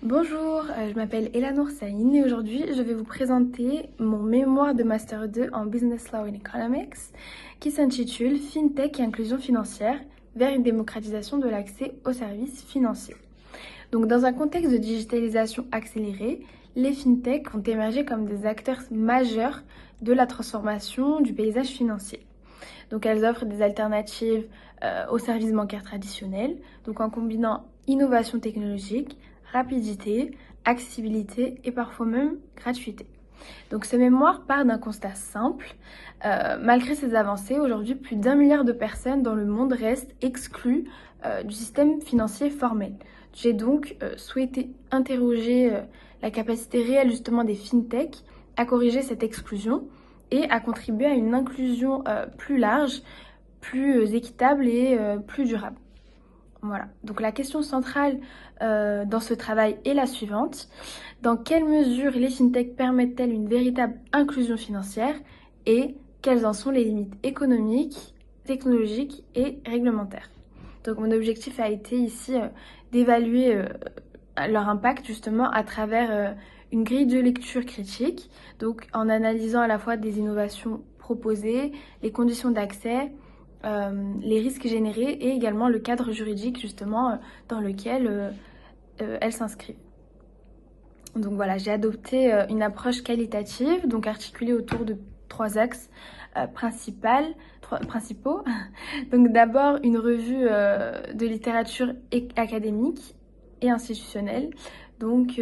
Bonjour, je m'appelle Eleanor Saïn et aujourd'hui je vais vous présenter mon mémoire de Master 2 en Business Law and Economics qui s'intitule FinTech et inclusion financière vers une démocratisation de l'accès aux services financiers. Donc dans un contexte de digitalisation accélérée, les FinTech ont émergé comme des acteurs majeurs de la transformation du paysage financier. Donc elles offrent des alternatives aux services bancaires traditionnels, donc en combinant innovation technologique, rapidité, accessibilité et parfois même gratuité. Donc ce mémoire part d'un constat simple. Malgré ces avancées, aujourd'hui plus d'1 milliard de personnes dans le monde restent exclues du système financier formel. J'ai donc souhaité interroger la capacité réelle justement des fintech à corriger cette exclusion et à contribuer à une inclusion plus large, plus équitable et plus durable. Voilà, donc la question centrale dans ce travail est la suivante. Dans quelle mesure les fintech permettent-elles une véritable inclusion financière et quelles en sont les limites économiques, technologiques et réglementaires? Donc mon objectif a été ici d'évaluer leur impact justement à travers une grille de lecture critique, donc en analysant à la fois des innovations proposées, les conditions d'accès, les risques générés et également le cadre juridique justement dans lequel elles s'inscrivent. Donc voilà, j'ai adopté une approche qualitative, donc articulée autour de 3 axes principaux. Donc d'abord une revue de littérature académique et institutionnelle, donc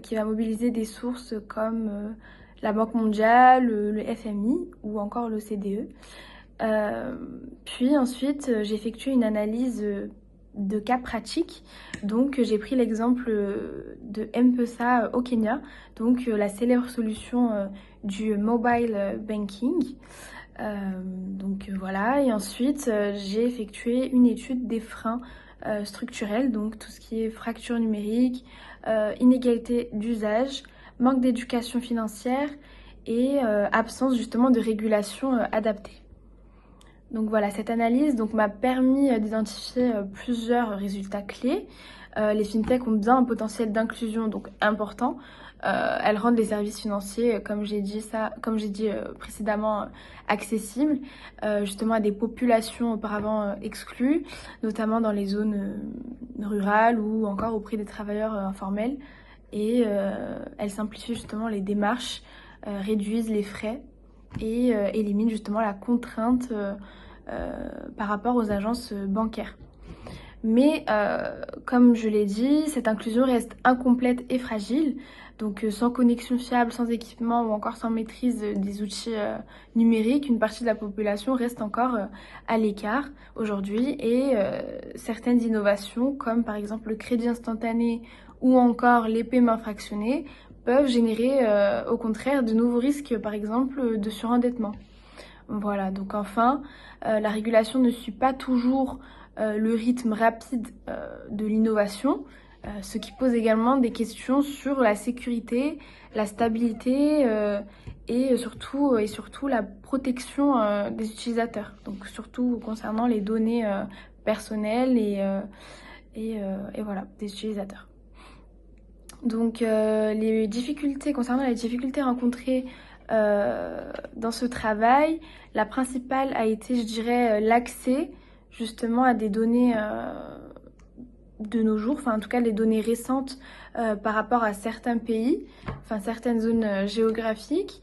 qui va mobiliser des sources comme la Banque mondiale, le FMI ou encore l'OCDE. Puis ensuite, j'ai effectué une analyse de cas pratiques. Donc j'ai pris l'exemple de M-Pesa au Kenya, donc la célèbre solution du mobile banking. Donc voilà, et ensuite j'ai effectué une étude des freins structurels, donc tout ce qui est fracture numérique, inégalité d'usage, manque d'éducation financière et absence justement de régulation adaptée. Donc voilà, cette analyse m'a permis d'identifier plusieurs résultats clés. Les fintech ont bien un potentiel d'inclusion donc important. Elles rendent les services financiers, comme j'ai dit précédemment, accessibles justement à des populations auparavant exclues, notamment dans les zones rurales ou encore auprès des travailleurs informels. Et elles simplifient justement les démarches, réduisent les frais et éliminent justement la contrainte par rapport aux agences bancaires. Mais comme je l'ai dit, cette inclusion reste incomplète et fragile. Donc sans connexion fiable, sans équipement ou encore sans maîtrise des outils numériques, une partie de la population reste encore à l'écart aujourd'hui et certaines innovations comme par exemple le crédit instantané ou encore les paiements fractionnés peuvent générer au contraire de nouveaux risques, par exemple de surendettement. Voilà, donc enfin, la régulation ne suit pas toujours le rythme rapide de l'innovation, ce qui pose également des questions sur la sécurité, la stabilité et surtout la protection des utilisateurs. Donc surtout concernant les données personnelles et voilà, des utilisateurs. Donc concernant les difficultés rencontrées dans ce travail, la principale a été, je dirais, l'accès justement à des données de nos jours, enfin en tout cas les données récentes par rapport à certains pays, enfin certaines zones géographiques.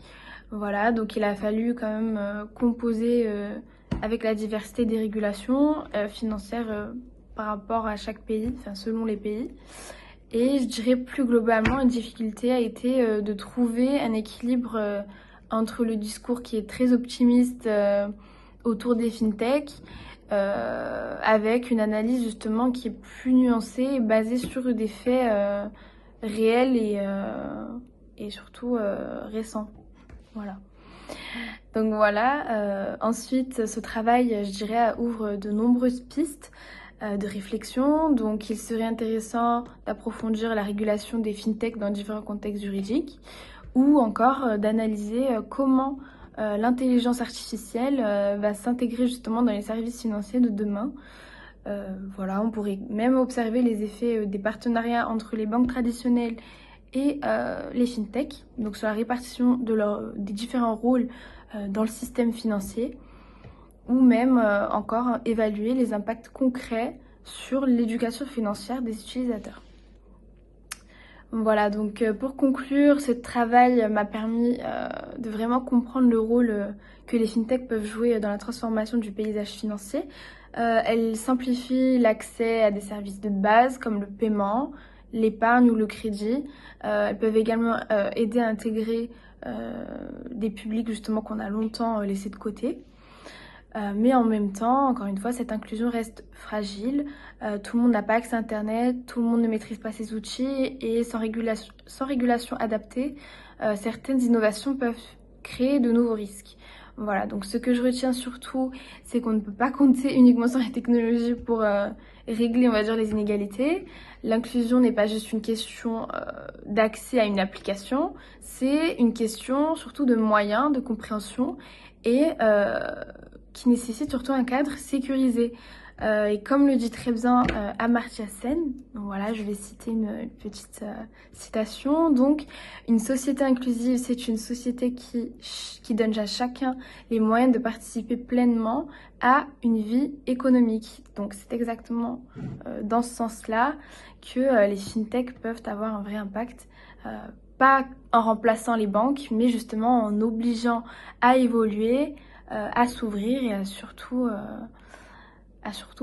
Voilà, donc il a fallu quand même composer avec la diversité des régulations financières par rapport à chaque pays, enfin selon les pays. Et je dirais plus globalement, une difficulté a été de trouver un équilibre entre le discours qui est très optimiste autour des fintech, avec une analyse justement qui est plus nuancée et basée sur des faits réels et surtout récents. Voilà. Donc voilà, ensuite ce travail, je dirais, ouvre de nombreuses pistes de réflexion. Donc il serait intéressant d'approfondir la régulation des fintech dans différents contextes juridiques ou encore d'analyser comment l'intelligence artificielle va s'intégrer justement dans les services financiers de demain. Voilà, on pourrait même observer les effets des partenariats entre les banques traditionnelles et les fintechs, donc sur la répartition des différents rôles dans le système financier, ou même encore évaluer les impacts concrets sur l'éducation financière des utilisateurs. Voilà, donc pour conclure, ce travail m'a permis de vraiment comprendre le rôle que les fintechs peuvent jouer dans la transformation du paysage financier. Elles simplifient l'accès à des services de base comme le paiement, l'épargne ou le crédit. Elles peuvent également aider à intégrer des publics justement qu'on a longtemps laissés de côté. Mais en même temps, encore une fois, cette inclusion reste fragile. Tout le monde n'a pas accès à Internet, tout le monde ne maîtrise pas ces outils et sans régulation adaptée, certaines innovations peuvent créer de nouveaux risques. Voilà, donc ce que je retiens surtout, c'est qu'on ne peut pas compter uniquement sur la technologie pour régler, on va dire, les inégalités. L'inclusion n'est pas juste une question d'accès à une application, c'est une question surtout de moyens, de compréhension et qui nécessite surtout un cadre sécurisé. Et comme le dit très bien Amartya Sen, donc voilà, je vais citer une petite citation. Donc, une société inclusive, c'est une société qui donne à chacun les moyens de participer pleinement à une vie économique. Donc, c'est exactement dans ce sens-là que les fintechs peuvent avoir un vrai impact. Pas en remplaçant les banques, mais justement en obligeant à évoluer, à s'ouvrir et à surtout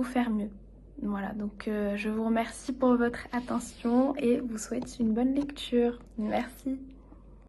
faire mieux. Voilà, donc je vous remercie pour votre attention et vous souhaite une bonne lecture. Merci.